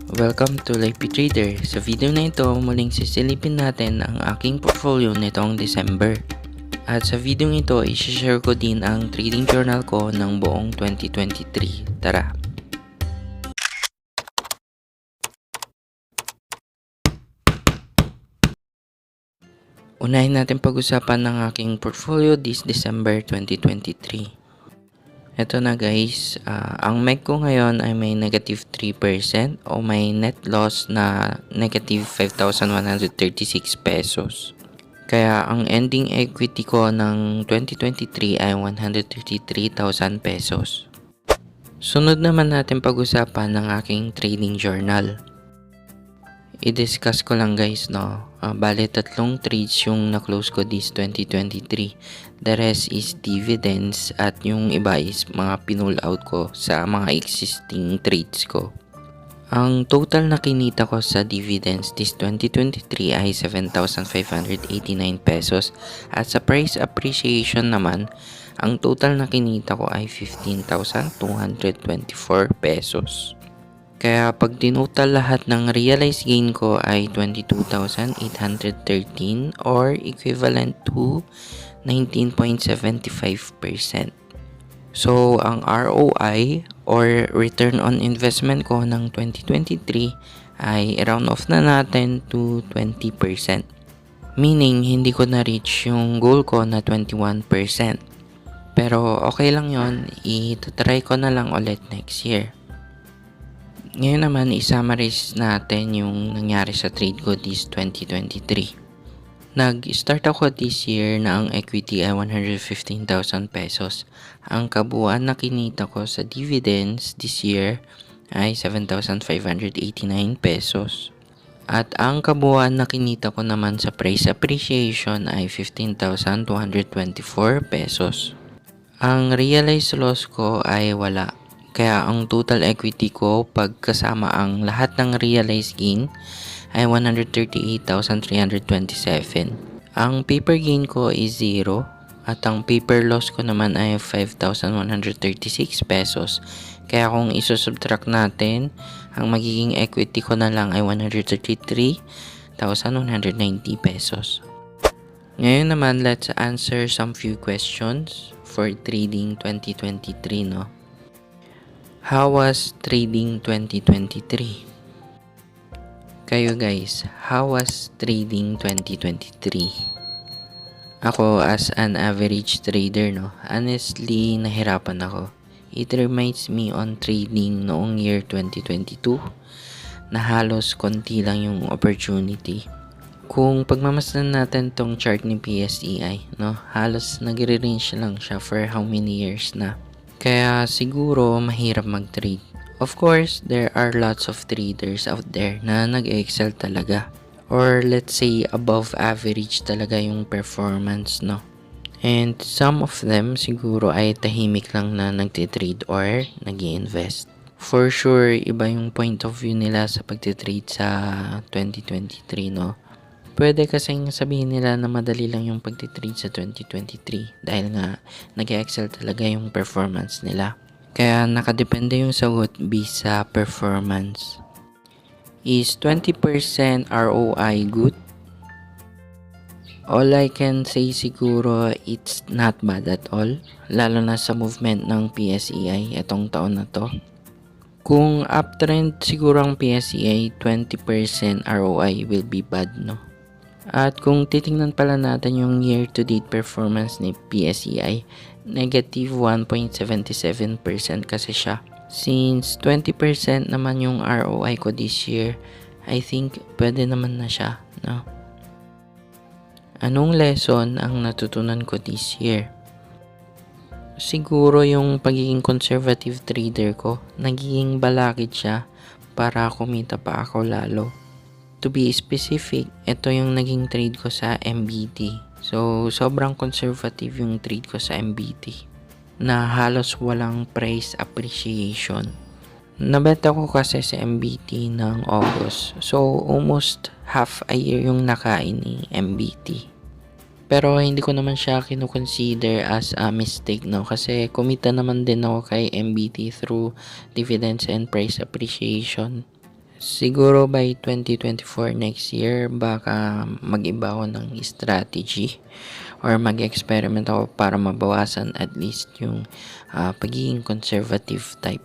Welcome to Life Trader. Sa video na ito, muling sisilipin natin ang aking portfolio nitong December. At sa video ito, i-share ko din ang trading journal ko ng buong 2023. Tara! Unahin natin pag-usapan ng aking portfolio this December 2023. Ito na guys, ang MEG ko ngayon ay may negative 3% o may net loss na negative 5,136 pesos. Kaya ang ending equity ko ng 2023 ay 133,000 pesos. Sunod naman natin pag-usapan ng aking trading journal. I-discuss ko lang guys, no. Bale, 3 trades yung na-close ko this 2023. The rest is dividends at yung iba is mga pinull out ko sa mga existing trades ko. Ang total na kinita ko sa dividends this 2023 ay 7,589 pesos at sa price appreciation naman, ang total na kinita ko ay 15,224 pesos. Kaya pag dinutal lahat ng realized gain ko ay 22,813 or equivalent to 19.75%. So, ang ROI or return on investment ko ng 2023 ay round off na natin to 20%. Meaning, hindi ko na-reach yung goal ko na 21%. Pero okay lang yon, i-try ko na lang ulit next year. Ngayon naman, i-summarize natin yung nangyari sa trade ko this 2023. Nag-start ako this year na ang equity ay 115,000 pesos. Ang kabuuan na kinita ko sa dividends this year ay 7,589 pesos. At ang kabuuan na kinita ko naman sa price appreciation ay 15,224 pesos. Ang realized loss ko ay wala. Kaya ang total equity ko pagkasama ang lahat ng realized gain ay 138,327. Ang paper gain ko is 0 at ang paper loss ko naman ay 5,136 pesos. Kaya kung isusubtract natin, ang magiging equity ko na lang ay 133,190 pesos. Ngayon naman, let's answer some few questions for trading 2023, no? How was trading 2023? Kayo guys, how was trading 2023? Ako as an average trader, no, honestly nahirapan ako. It reminds me on trading noong year 2022 na halos konti lang yung opportunity. Kung pagmamasdan natin tong chart ni PSEI, no, halos nagre-range lang siya for how many years na. Kaya siguro mahirap mag-trade. Of course, there are lots of traders out there na nag-excel talaga. Or let's say above average talaga yung performance, no? And some of them siguro ay tahimik lang na nagtitrade or nag-i-invest. For sure, iba yung point of view nila sa pagtitrade sa 2023, no? Pwede kasing sabihin nila na madali lang yung pagtitrade sa 2023 dahil nga nag-excel talaga yung performance nila. Kaya nakadepende yung sagot based sa performance. Is 20% ROI good? All I can say siguro it's not bad at all, lalo na sa movement ng PSEI itong taon na to. Kung uptrend siguro ang PSEI, 20% ROI will be bad, no? At kung titingnan pala natin yung year-to-date performance ni PSEI, negative 1.77% kasi siya. Since 20% naman yung ROI ko this year, I think pwede naman na siya, no? Anong lesson ang natutunan ko this year? Siguro yung pagiging conservative trader ko, nagiging balakid siya para kumita pa ako lalo. To be specific, ito yung naging trade ko sa MBT. So, sobrang conservative yung trade ko sa MBT na halos walang price appreciation. Nabet ako kasi sa MBT ng August. So, almost half a year yung nakain ni MBT. Pero hindi ko naman siya kinukonsider as a mistake, no? Kasi kumita naman din ako kay MBT through dividends and price appreciation. Siguro by 2024 next year, baka mag-iba ako ng strategy or mag-experiment ako para mabawasan at least yung pagiging conservative type